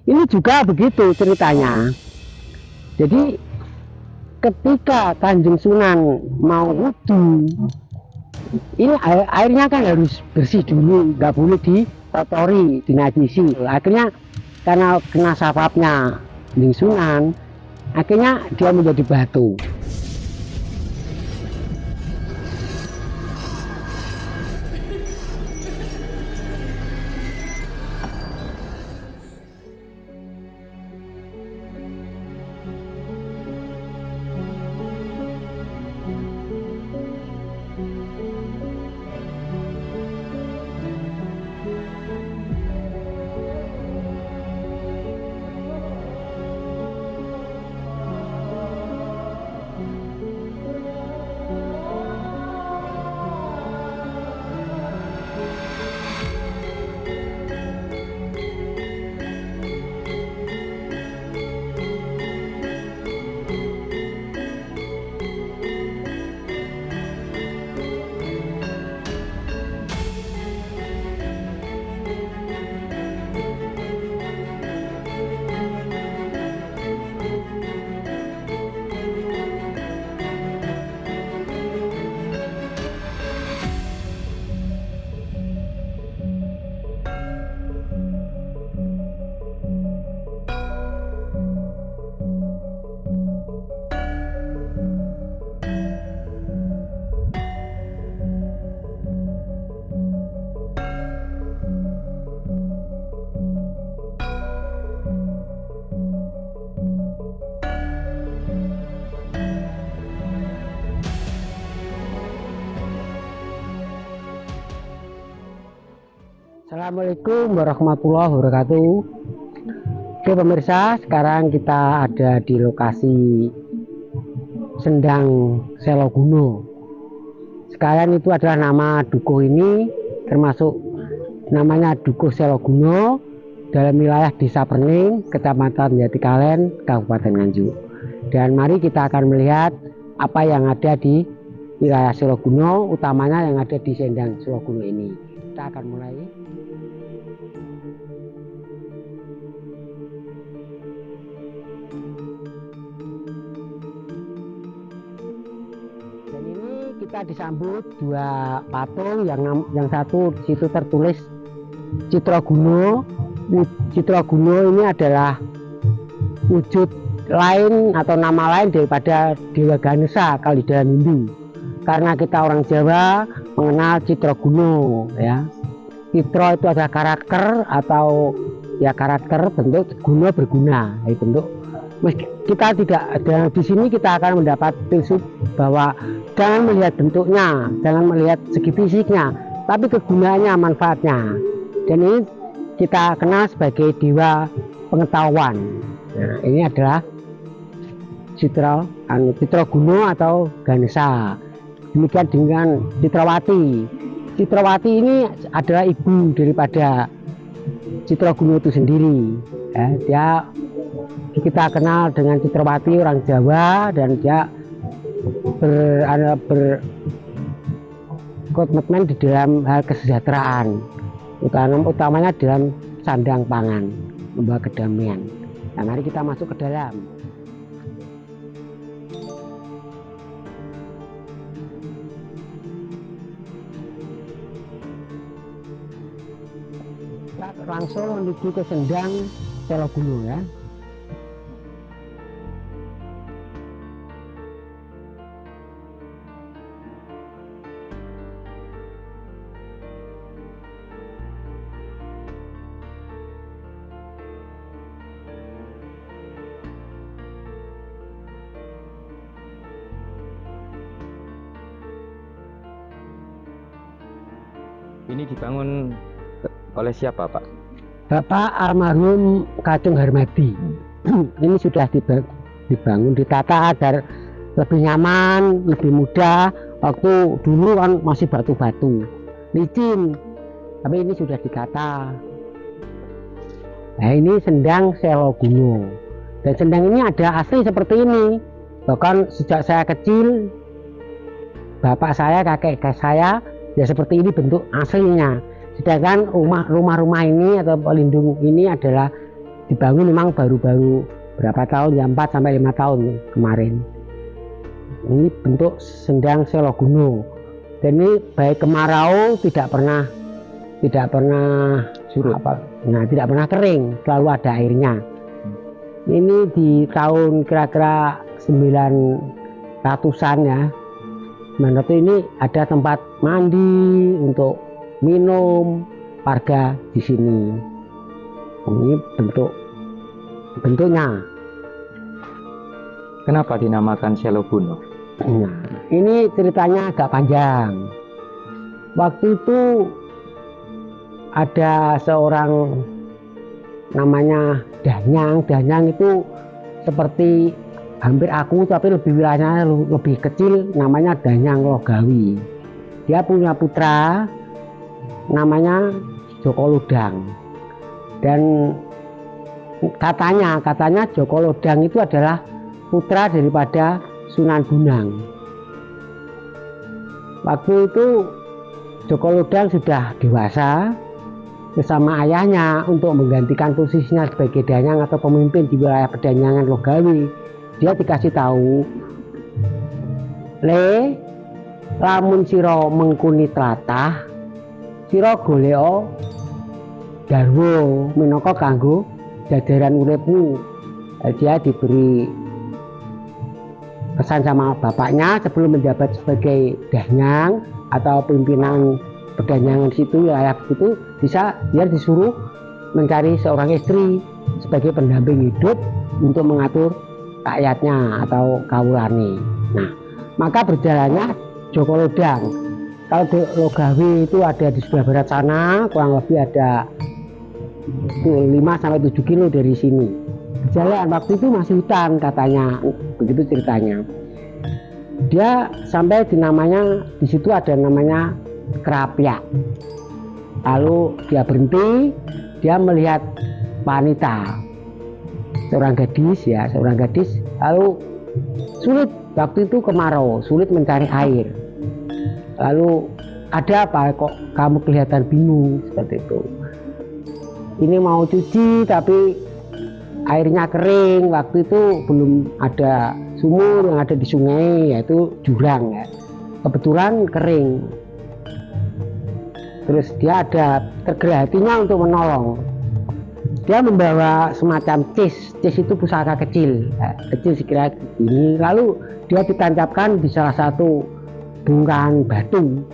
Ini juga begitu ceritanya. Jadi ketika Kanjeng Sunan mau wudu, ini airnya kan harus bersih dulu, nggak boleh dikotori, dinajisi. Akhirnya karena kena sapapnya Kanjeng Sunan, akhirnya dia menjadi batu. Assalamualaikum warahmatullahi wabarakatuh. Oke pemirsa, sekarang kita ada di lokasi Sendang Seloguno. Sekalian itu adalah nama dukuh ini, termasuk namanya Dukuh Seloguno dalam wilayah Desa Perning, Kecamatan Jatikalen, Kabupaten Nganjuk. Dan mari kita akan melihat apa yang ada di wilayah Seloguno, utamanya yang ada di Sendang Seloguno ini. Kita akan mulai. Dan ini kita disambut dua patung, yang satu di situ tertulis Citraguno. Citraguno ini adalah wujud lain atau nama lain daripada Dewa Ganesha kalau di dalam Hindu. Karena kita orang Jawa mengenal Citraguno, ya. Citra itu adalah karakter atau ya karakter, bentuk, guno berguna, ya, bentuk. Kita tidak ada di sini, kita akan mendapat prinsip bahwa jangan melihat bentuknya, jangan melihat segi fisiknya, tapi kegunaannya, manfaatnya. Dan ini kita kenal sebagai dewa pengetahuan. Nah, ini adalah Citraguno atau Ganesha. Demikian dengan Citrawati. Citrawati ini adalah ibu daripada Citraguno itu sendiri. Ya, dia kita kenal dengan Citrawati, orang Jawa, dan dia berkomitmen di dalam hal kesejahteraan, utamanya dalam sandang pangan, membawa kedamaian. Nah, mari kita masuk ke dalam. Langsung menuju ke Sendang Seloguno, ya. Ini dibangun oleh siapa, Pak? Bapak almarhum Kacung Harmadi. Ini sudah dibangun, ditata agar lebih nyaman, lebih mudah. Waktu dulu kan masih batu-batu, licin, tapi ini sudah ditata. Nah, ini Sendang Seloguno. Dan sendang ini ada asli seperti ini. Bahkan sejak saya kecil, bapak saya, kakek saya, ya seperti ini bentuk aslinya. Sedangkan rumah-rumah ini atau pelindung ini adalah dibangun memang baru-baru berapa tahun ya, 4 sampai 5 tahun kemarin. Ini bentuk sendang Selo Gunung. Dan ini baik kemarau tidak pernah Surut. tidak pernah kering, selalu ada airnya. Ini di tahun kira-kira 900-an ya. 900 ini ada tempat mandi untuk minum warga di sini. Ini bentuknya. Kenapa dinamakan Selo Gunung? Nah, ini ceritanya agak panjang. Waktu itu ada seorang namanya Danyang. Danyang itu seperti hampir aku, tapi lebih wilayahnya lebih kecil, namanya Danyang Logawi. Dia punya putra namanya Joko Lodang. Dan katanya Joko Lodang itu adalah putra daripada Sunan Bonang. Waktu itu Joko Lodang sudah dewasa bersama ayahnya untuk menggantikan posisinya sebagai danyang atau pemimpin di wilayah Pedanyangan Logawi. Dia dikasih tahu, le lamun siro mengkuni tlatah, siro goleo darwo minangka kanggo jajaran uripmu. Dia diberi pesan sama bapaknya sebelum menjabat sebagai danyang atau pimpinan Pedanyangan situ, wilayah itu, dia disuruh mencari seorang istri sebagai pendamping hidup untuk mengatur rakyatnya atau kawulane. Nah, maka berjalannya Joko Lodang. Kalau di Logawi itu ada di sebelah barat sana, kurang lebih ada 5-7 kilo dari sini. Berjalan, waktu itu masih hutan katanya, begitu ceritanya. Dia sampai di situ ada namanya Kerapyak. Lalu dia berhenti, dia melihat wanita, seorang gadis. Lalu sulit, waktu itu kemarau, sulit mencari air. Lalu ada apa kok kamu kelihatan bingung seperti itu? Ini mau cuci tapi airnya kering. Waktu itu belum ada sumur yang ada di sungai, yaitu jurang ya. Kebetulan kering. Terus dia ada tergerak hatinya untuk menolong. Dia membawa semacam cis itu pusaka kecil, kecil sekira ini. Lalu dia ditancapkan di salah satu bongkahan batu.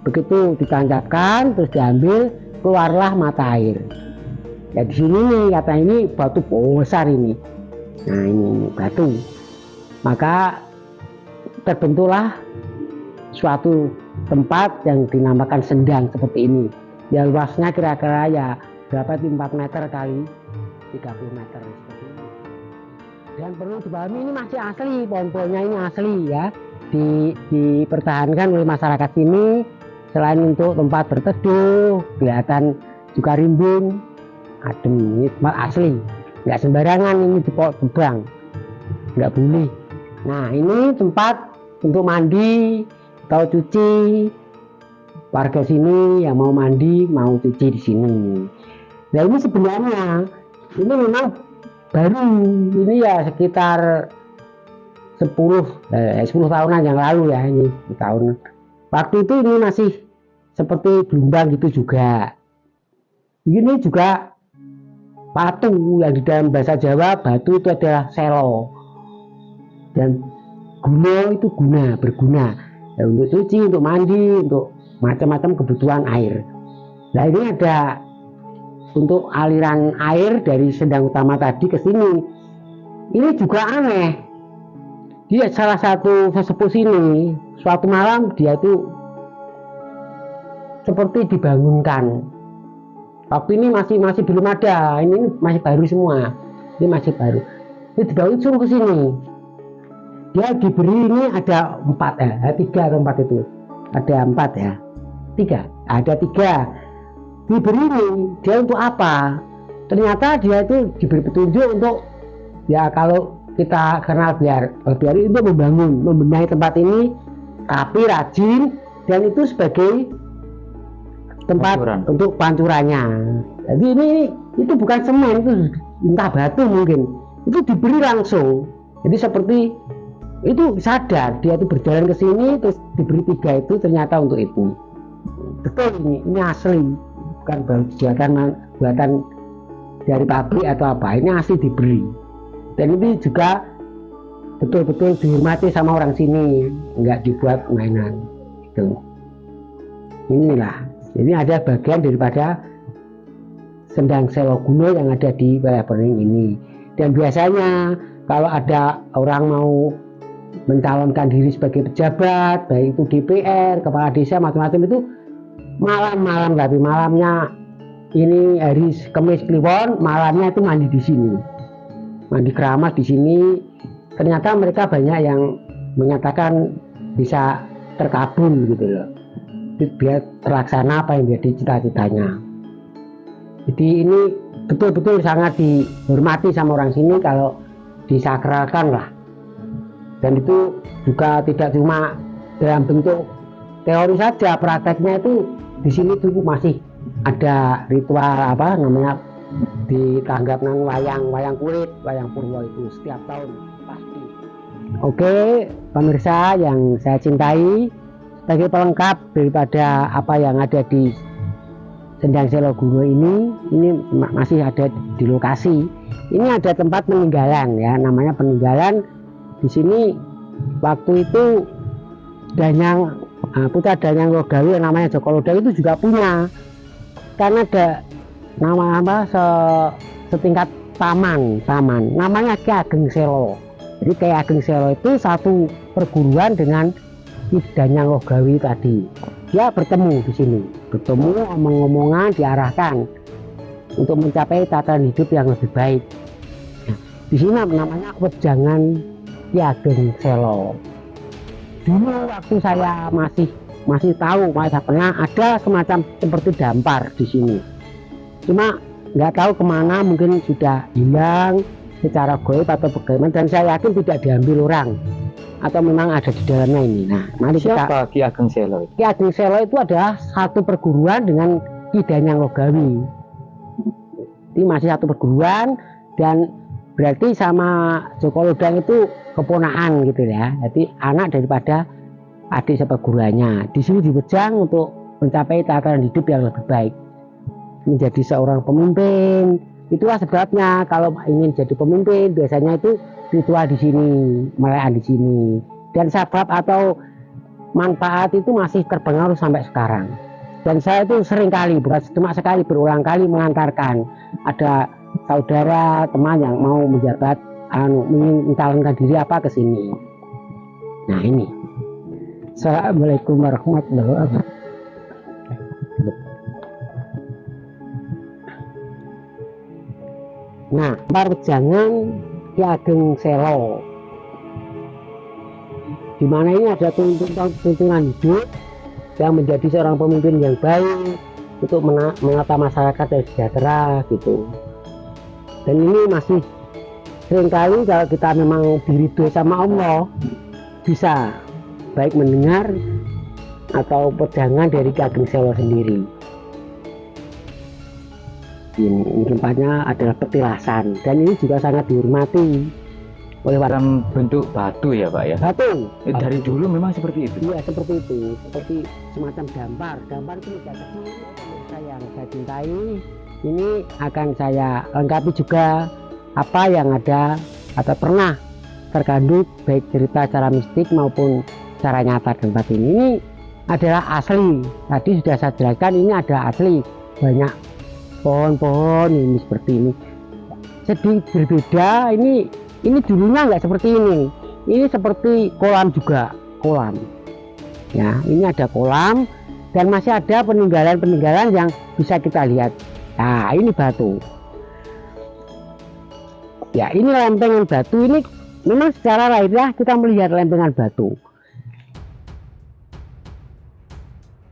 Begitu ditancapkan, terus diambil, keluarlah mata air. Ya di sini nih, kata ini batu besar ini. Nah ini batu. Maka terbentuklah suatu tempat yang dinamakan sendang seperti ini. Ya luasnya kira-kira ya berapa itu, 4 meter kali 30 meter seperti ini. Dan perlu dipahami ini masih asli, pohon-pohonnya ini asli ya. Dipertahankan oleh masyarakat sini selain untuk tempat berteduh, kelihatan juga rimbun, adem, ini tempat asli. Nggak sembarangan ini ditebang, nggak boleh. Nah ini tempat untuk mandi atau cuci, warga sini yang mau mandi mau cuci di sini. Nah ini sebenarnya ini memang baru, ini ya sekitar 10 tahunan yang lalu ya, ini tahun. Waktu itu ini masih seperti gelombang gitu juga. Ini juga patung yang di dalam bahasa Jawa batu itu adalah selo, dan guno itu berguna ya, untuk cuci, untuk mandi, untuk macam-macam kebutuhan air. Nah ini ada untuk aliran air dari sendang utama tadi ke sini. Ini juga aneh. Dia salah satu sesepuh sini, suatu malam dia itu seperti dibangunkan. Waktu ini masih belum ada, ini masih baru semua. Ini masih baru. Ini dibangun suruh ke sini. Dia diberi ini ada 4 3 atau 4 itu. Ada 4 ya. 3. Ada 3. Diberi ini dia untuk apa? Ternyata dia itu diberi petunjuk untuk ya kalau kita kenal biar itu membenahi tempat ini rapi, rajin, dan itu sebagai tempat untuk pancurannya. Jadi ini itu bukan semen, itu entah batu mungkin, itu diberi langsung. Jadi seperti itu sadar dia itu berjalan ke sini terus diberi 3 itu ternyata untuk itu. Betul, ini asli, bukan buatan dari pabrik atau apa, ini asli diberi. Dan ini juga betul-betul dihormati sama orang sini, nggak dibuat mainan gitu. Inilah, ini ada bagian daripada Sendang Selo Guno yang ada di wilayah Bening ini. Dan biasanya kalau ada orang mau mencalonkan diri sebagai pejabat, baik itu DPR, kepala desa, macam-macam, itu malam-malam, tapi malamnya ini hari Kamis Kliwon, malamnya itu mandi di sini, mandi keramas di sini. Ternyata mereka banyak yang menyatakan bisa terkabul gitu loh, biar terlaksana apa yang menjadi cita-citanya. Jadi ini betul-betul sangat dihormati sama orang sini kalau disakralkan lah. Dan itu juga tidak cuma dalam bentuk teori saja, prakteknya itu di sini tuh masih ada ritual apa namanya ditanggapkan wayang kulit, wayang purwo itu setiap tahun pasti. Oke, pemirsa yang saya cintai, sebagai pelengkap daripada apa yang ada di Sendang Selo Guno ini masih ada di lokasi. Ini ada tempat peninggalan ya, namanya peninggalan. Di sini waktu itu Danyang putra Danyang Logawi yang namanya Joko Lodawi itu juga punya, karena ada nama apa setingkat paman namanya Ki Ageng Selo. Jadi Ki Ageng Selo itu satu perguruan dengan Ki Danyang Logawi tadi. Dia bertemu di sini, omong-omongan diarahkan untuk mencapai tatanan hidup yang lebih baik. Nah, di sini namanya Wejangan Ki Ageng Selo. Dulu waktu saya masih tahu, saya pernah ada semacam seperti dampar di sini. Cuma nggak tahu kemana, mungkin sudah hilang secara goib atau bagaimana, dan saya yakin tidak diambil orang atau memang ada di dalamnya ini. Nah, mari siapa Ki Ageng Selo? Ki Ageng Selo itu adalah satu perguruan dengan Ki Danyang Logawi. Ini masih satu perguruan, dan berarti sama Joko Lodang itu keponakan gitu ya. Jadi anak daripada adik seperguruannya. Di sini diwejang untuk mencapai tatanan hidup yang lebih baik, menjadi seorang pemimpin. Itulah sebabnya kalau ingin jadi pemimpin biasanya itu ritual di sini, merayakan di sini. Dan sebab atau manfaat itu masih terpengaruh sampai sekarang. Dan saya itu sering kali, bukan cuma sekali, berulang kali mengantarkan ada saudara teman yang mau menjabat, ingin mencalonkan diri apa ke sini. Nah ini. Assalamualaikum warahmatullahi wabarakatuh. Nah, Wejangan Ki Ageng Selo, di mana ini ada tuntunan hidup yang menjadi seorang pemimpin yang baik untuk menata masyarakat yang sejahtera gitu. Dan ini masih seringkali kalau kita memang diridhoi sama Allah, bisa baik mendengar atau pejangan dari Ki Ageng Selo sendiri. Ini tempatnya adalah petilasan, dan ini juga sangat dihormati oleh dalam bentuk batu ya Pak ya? Batu. Dari dulu memang seperti itu? Iya seperti itu, seperti semacam dampar itu tidak kecil. Yang saya cintai ini akan saya lengkapi juga apa yang ada atau pernah terkandung baik cerita secara mistik maupun secara nyata. Tempat ini adalah asli, tadi sudah saya jelaskan, ini ada asli, banyak pohon-pohon ini seperti ini. Sedikit berbeda, ini dulunya nggak seperti ini seperti kolam juga, kolam ya. Ini ada kolam dan masih ada peninggalan-peninggalan yang bisa kita lihat. Nah ini batu ya, ini lempengan batu. Ini memang secara lahiriah kita melihat lempengan batu.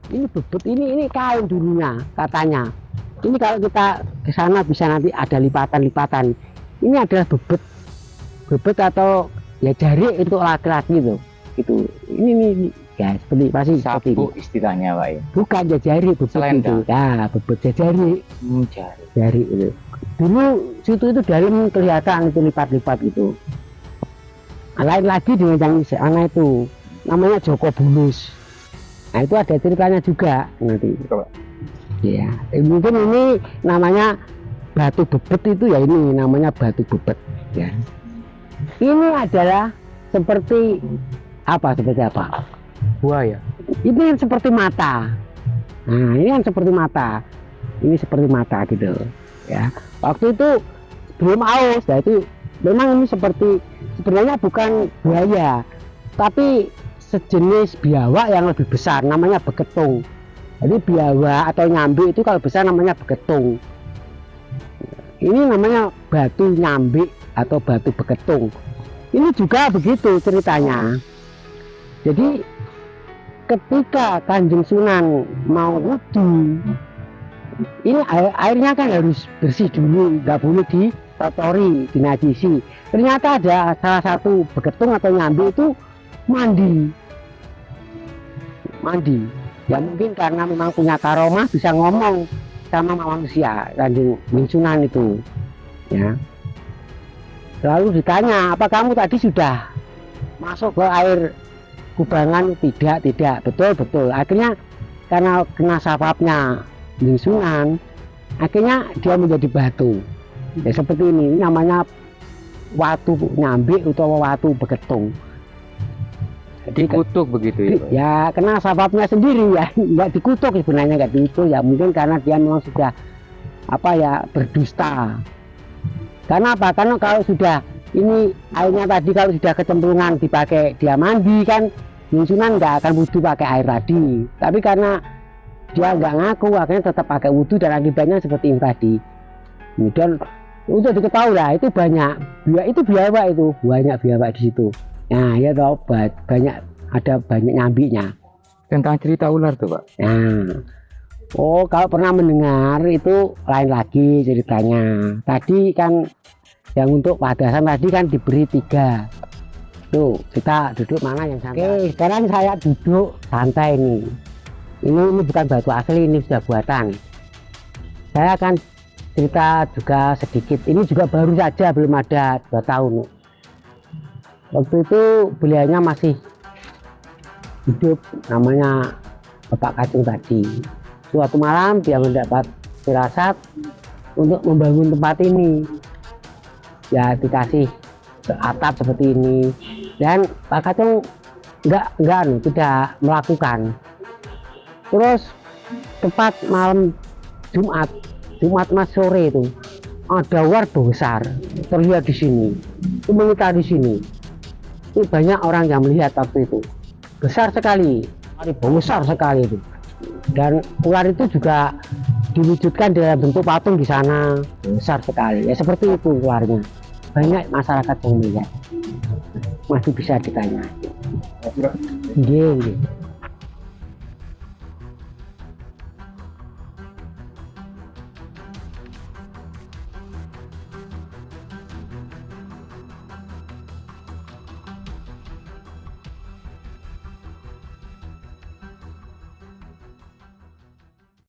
Ini bebet, ini kain dulunya katanya. Ini kalau kita ke sana bisa nanti ada lipatan-lipatan. Ini adalah bebet atau ya jari untuk laki-laki itu. Ini ya seperti pasti seperti Sapu ini. istilahnya Pak ya. Bukan jajari bebet itu. Selendang. Nah, bebet jajari. Jari. Jari itu. Dulu situ itu dalam kelihatan itu lipat-lipat itu. Lain lagi dengan yang sana itu namanya Joko Bulus. Nah itu ada ceritanya juga nanti. Coba. Ya, mungkin ini namanya batu bebet itu ya ini namanya batu bebet. Ya. Ini adalah seperti apa? Seperti apa? Buaya. Ini yang seperti mata. Nah ini yang seperti mata. Ini seperti mata gitu. Ya. Waktu itu belum aus. Nah itu memang ini seperti sebenarnya bukan buaya, tapi sejenis biawak yang lebih besar namanya begetung. Jadi biawak atau nyambi itu kalau besar namanya begetung. Ini namanya batu nyambi atau batu begetung. Ini juga begitu ceritanya. Jadi ketika Kanjeng Sunan mau wudu, ini airnya kan harus bersih dulu, nggak boleh dikotori, dinajisi. Ternyata ada salah satu begetung atau nyambi itu mandi. Ya mungkin karena memang punya karomah bisa ngomong sama manusia, Kanjeng Sunan itu. Ya. Lalu ditanya, apa kamu tadi sudah masuk ke air kubangan? Tidak, betul. Akhirnya karena kena sapapnya Kanjeng Sunan, akhirnya dia menjadi batu. Ya seperti ini namanya watu nyambi atau watu begetung. Dikutuk begitu ya Pak. Ya kena sababnya sendiri ya, nggak dikutuk sebenarnya, nggak dikutuk ya, mungkin karena dia memang sudah apa ya berdusta. Karena apa? Karena kalau sudah ini airnya tadi kalau sudah kecemplungan dipakai dia mandi kan, Sunan nggak akan wudhu pakai air tadi. Tapi karena dia nggak ngaku, akhirnya tetap pakai wudhu dan akibatnya seperti ini tadi. Kemudian untuk diketahui lah itu banyak biawak itu banyak biawak di situ. Nah ya toh ada banyak nyambinya. Tentang cerita ular tuh Pak. Nah, oh kalau pernah mendengar itu lain lagi ceritanya. Tadi kan yang untuk padasan tadi kan diberi 3. Tuh kita duduk mana yang santai. Oke, sekarang saya duduk santai nih. Ini bukan batu asli, ini sudah buatan. Saya akan cerita juga sedikit. Ini juga baru saja, belum ada 2 tahun. Waktu itu beliaunya masih hidup, namanya Bapak Kacung tadi. Suatu malam dia mendapat firasat untuk membangun tempat ini. Ya dikasih atap seperti ini. Dan Pak Kacung tidak melakukan. Terus tepat malam Jumat mas sore itu ada ular besar terlihat di sini, itu mengitar di sini. Itu banyak orang yang melihat waktu itu, besar sekali itu. Dan ular itu juga diwujudkan dalam bentuk patung di sana, besar sekali. Ya seperti itu ularnya. Banyak masyarakat yang melihat. Masih bisa ditanya. Nggih.